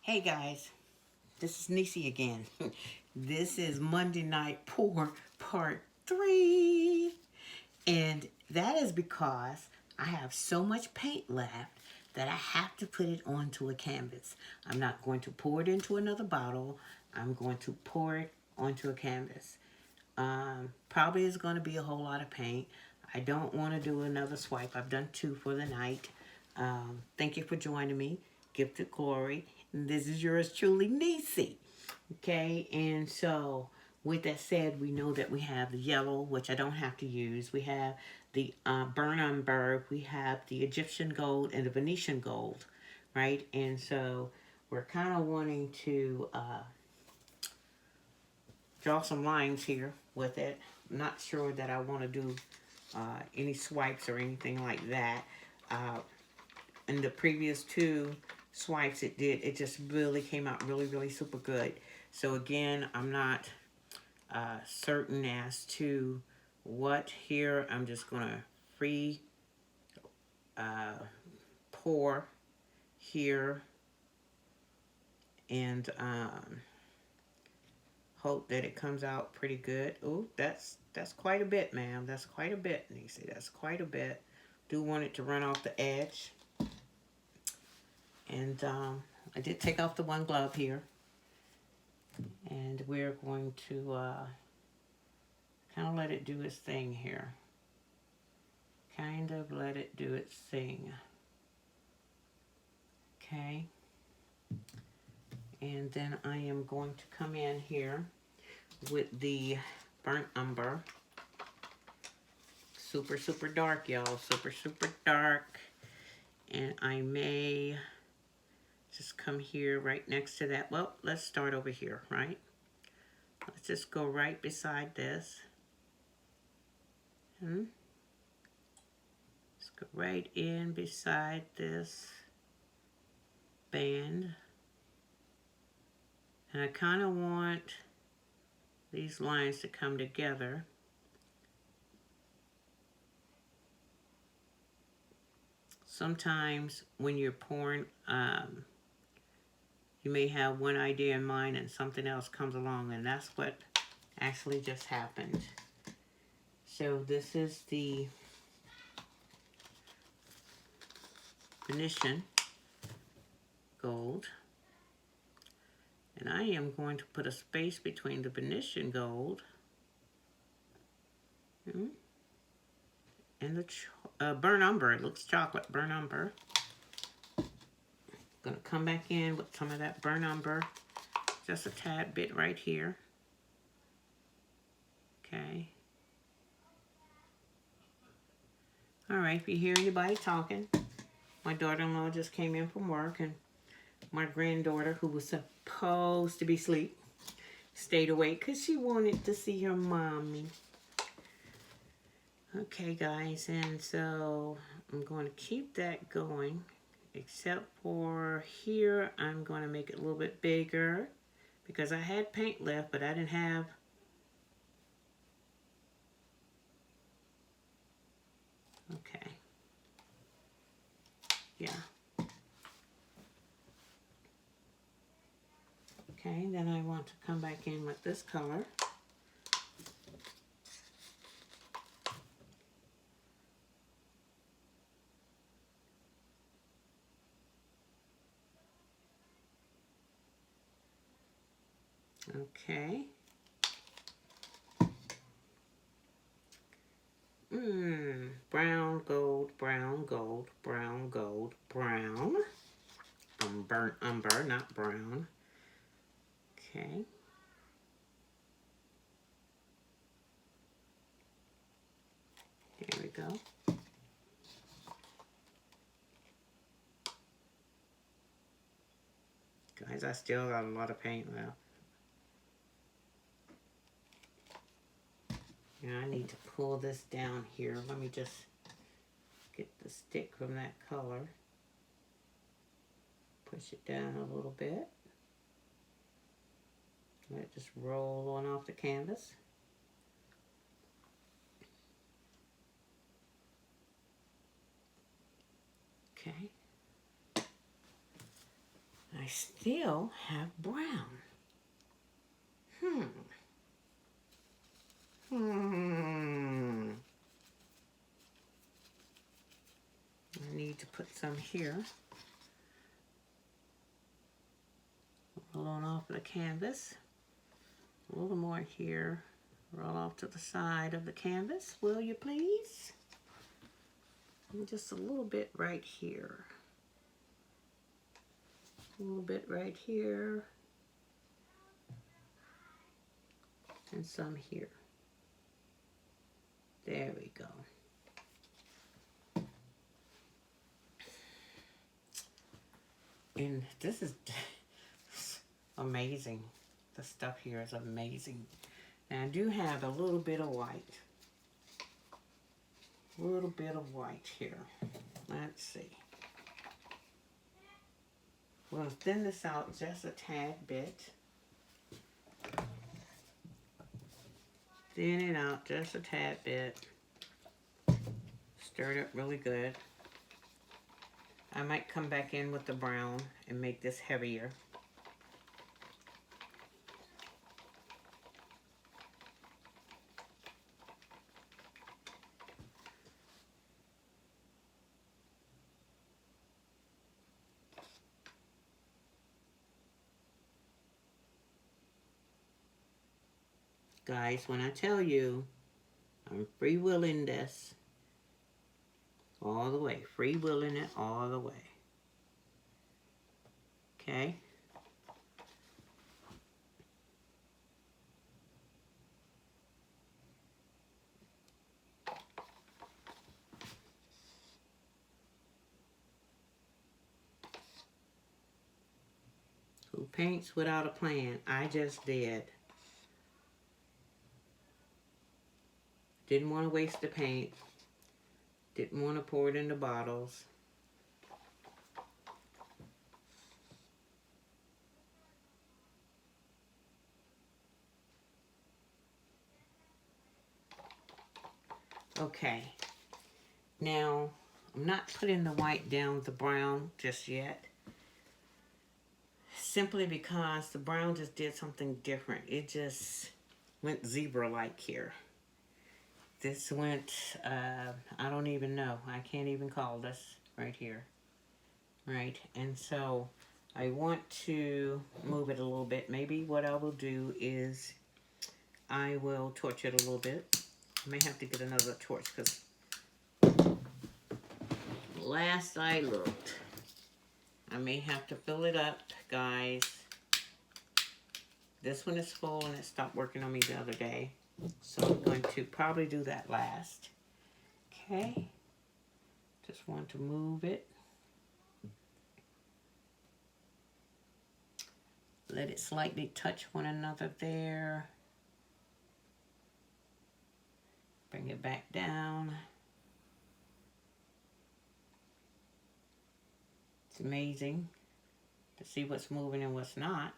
Hey guys, this is Nisi again. This is Monday Night Pour Part 3. And that is because I have so much paint left that I have to put it onto a canvas. I'm not going to pour it into another bottle. I'm going to pour it onto a canvas. Probably is going to be a whole lot of paint. I don't want to do another swipe. I've done 2 for the night. Thank you for joining me. Gift of Glory. And this is yours truly, Nisi. Okay, and so with that said, we know that we have the yellow, which I don't have to use. We have the Burnt Umber. We have the Egyptian Gold and the Venetian Gold, right? And so we're kind of wanting to draw some lines here with it. I'm not sure that I want to do any swipes or anything like that. In the previous 2 swipes it just really came out really super good. So again, I'm not certain as to what here. I'm just gonna free pour here and hope that it comes out pretty good. Oh, that's quite a bit, ma'am. That's quite a bit, Nisi. That's quite a bit. Do want it to run off the edge. And I did take off the one glove here. And we're going to kind of let it do its thing here. Kind of let it do its thing. Okay. And then I am going to come in here with the Burnt Umber. Super dark, y'all. Super dark. And I may just come here right next to that. Well, let's start over here, right? Let's just go right beside this. Let's go right in beside this band. And I kind of want these lines to come together. Sometimes when you're pouring, you may have one idea in mind and something else comes along, and that's what actually just happened. So this is the Venetian Gold. And I am going to put a space between the Venetian Gold and the Burnt Umber. It looks chocolate, Burnt Umber. Gonna come back in with some of that Burnt Umber, just a tad bit right here. Okay. All right, if you hear anybody talking, my daughter-in-law just came in from work, and my granddaughter, who was supposed to be asleep, stayed awake because she wanted to see her mommy. Okay, guys, and so I'm going to keep that going, except for here, I'm going to make it a little bit bigger because I had paint left, but I didn't have okay. Yeah. Okay, then I want to come back in with this color. Okay. Brown, gold, brown, gold, brown, gold, brown. Burnt umber, not brown. Okay. There we go. Guys, I still got a lot of paint left. Now I need to pull this down here. Let me just get the stick from that color. Push it down a little bit. Let it just roll on off the canvas. Okay. I I still have brown. I need to put some here. Roll on off of the canvas. A little more here. Roll off to the side of the canvas, will you please? And just a little bit right here. A little bit right here. And some here. There we go. And this is amazing. The stuff here is amazing. Now I do have a little bit of white. A little bit of white here. Let's see. We'll thin this out just a tad bit. Thin it out just a tad bit. Stir it up really good. I might come back in with the brown and make this heavier. Guys, when I tell you I'm freewheeling this all the way, freewheeling it all the way. Okay? Who paints without a plan? I just did. Didn't want to waste the paint. Didn't want to pour it into bottles. Okay. Now, I'm not putting the white down with the brown just yet. Simply because the brown just did something different. It just went zebra-like here. This went, I don't even know. I can't even call this right here. Right, and so I want to move it a little bit. Maybe what I will do is I will torch it a little bit. I may have to get another torch because last I looked, I may have to fill it up, guys. This one is full and it stopped working on me the other day. So I'm going to probably do that last. Okay. Just want to move it. Let it slightly touch one another there. Bring it back down. It's amazing to see what's moving and what's not.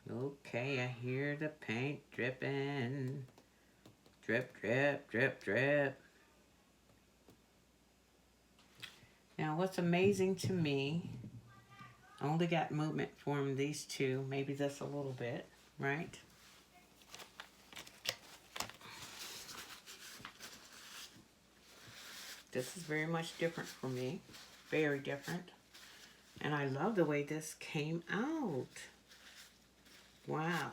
Okay, I hear the paint dripping. Drip, drip, drip, drip. Now, what's amazing to me, I only got movement from these two, maybe just a little bit, right? This is very much different for me, very different. And I love the way this came out. Wow.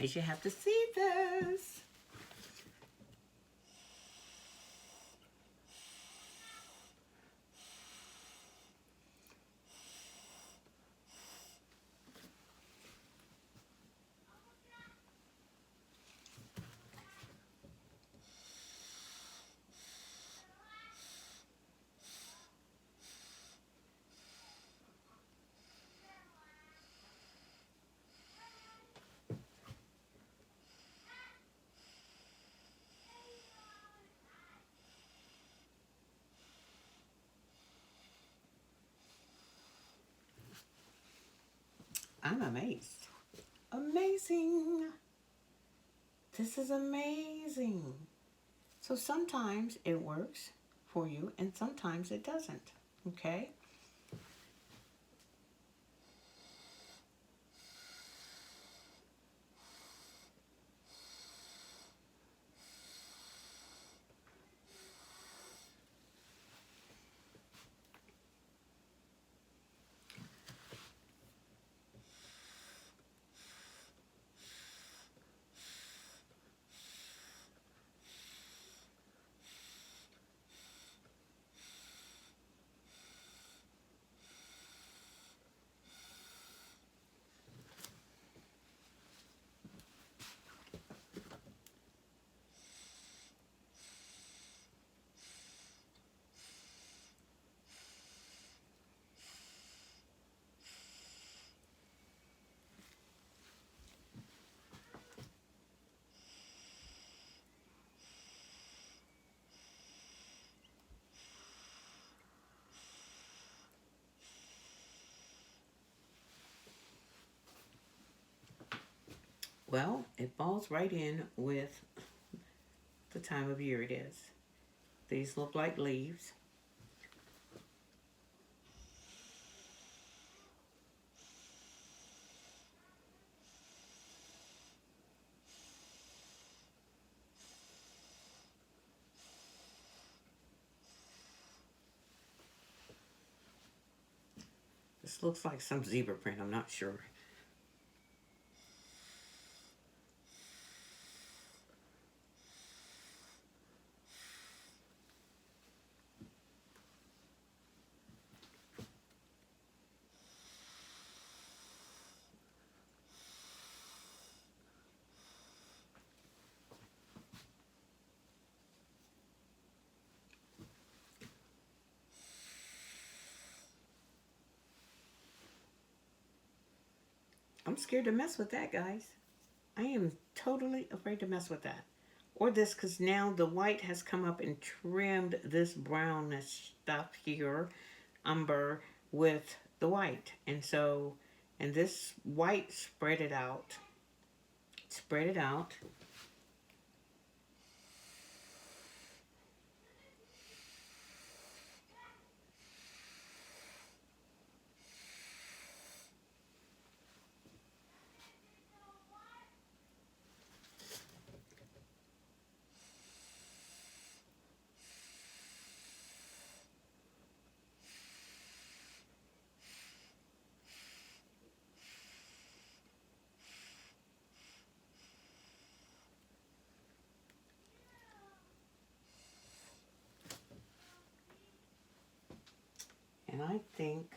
guys, you have to see this. I'm amazed. Amazing. This is amazing. So sometimes it works for you and sometimes it doesn't. Okay? Well, it falls right in with the time of year it is. These look like leaves. This looks like some zebra print, I'm not sure. I'm scared to mess with that, guys. I am totally afraid to mess with that. Or this, because now the white has come up and trimmed this brownish stuff here, umber, with the white. And so, and this white spread it out. Spread it out. And I think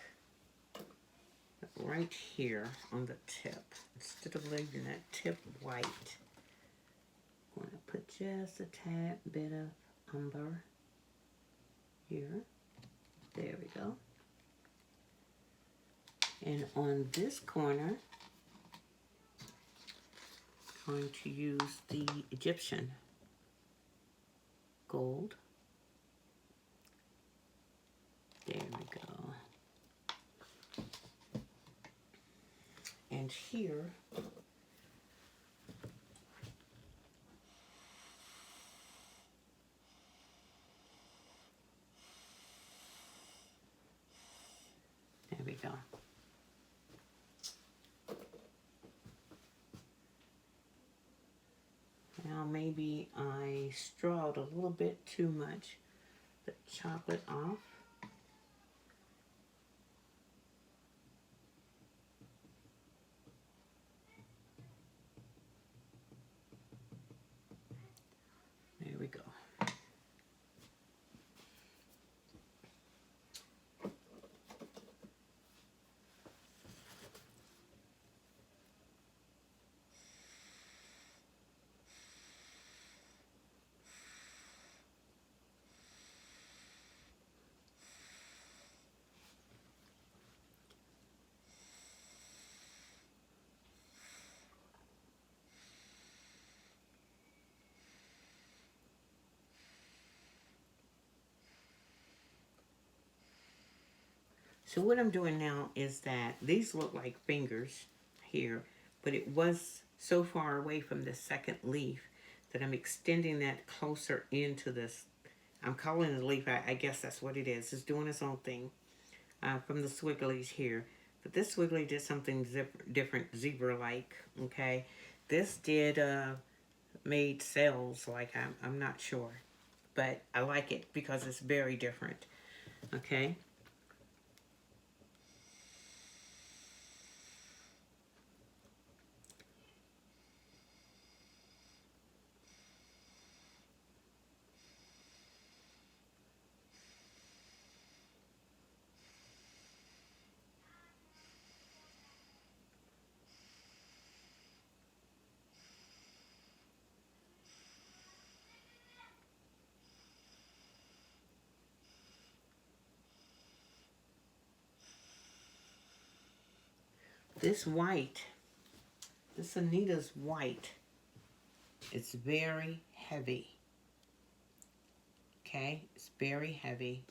right here on the tip, instead of leaving that tip white, I'm going to put just a tad bit of umber here. There we go. And on this corner, I'm going to use the Egyptian gold. There we go. And here, there we go. Now maybe I strawed a little bit too much the chocolate off. So what I'm doing now is that these look like fingers here, but it was so far away from the second leaf that I'm extending that closer into this. I'm calling it a leaf. I guess that's what it is. It's doing its own thing from the swigglies here. But this swiggly did something different, zebra-like, okay? This did made cells, like I'm not sure. But I like it because it's very different, okay? This white, this Anitas White, it's very heavy. Okay, it's very heavy.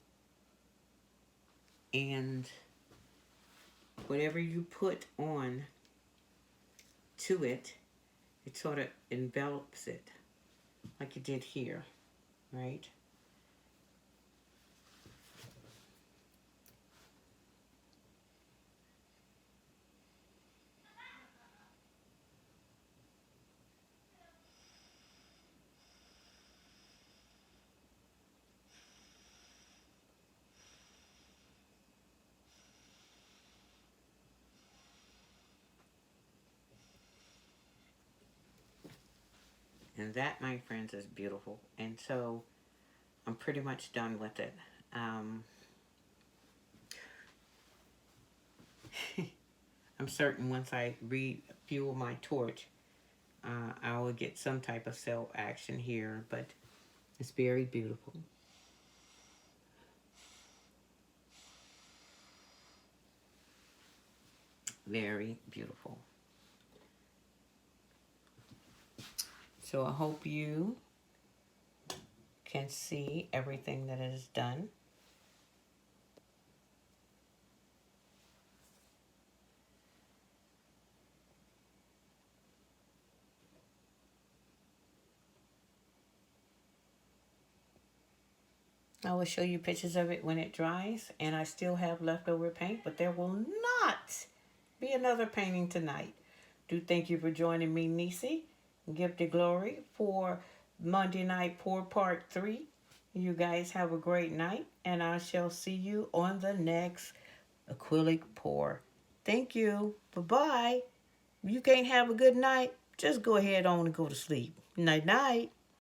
And whatever you put on to it, it sort of envelops it, like it did here, right? And that, my friends, is beautiful. And so I'm pretty much done with it. I'm certain once I refuel my torch, I will get some type of cell action here, but it's very beautiful. Very beautiful. So I hope you can see everything that it has done. I will show you pictures of it when it dries, and I still have leftover paint, but there will not be another painting tonight. Do thank you for joining me, Nisi. Give the glory for Monday Night Pour Part 3. You guys have a great night, and I shall see you on the next acrylic pour. Thank you. Bye-bye. If you can't have a good night, just go ahead on and go to sleep. Night-night.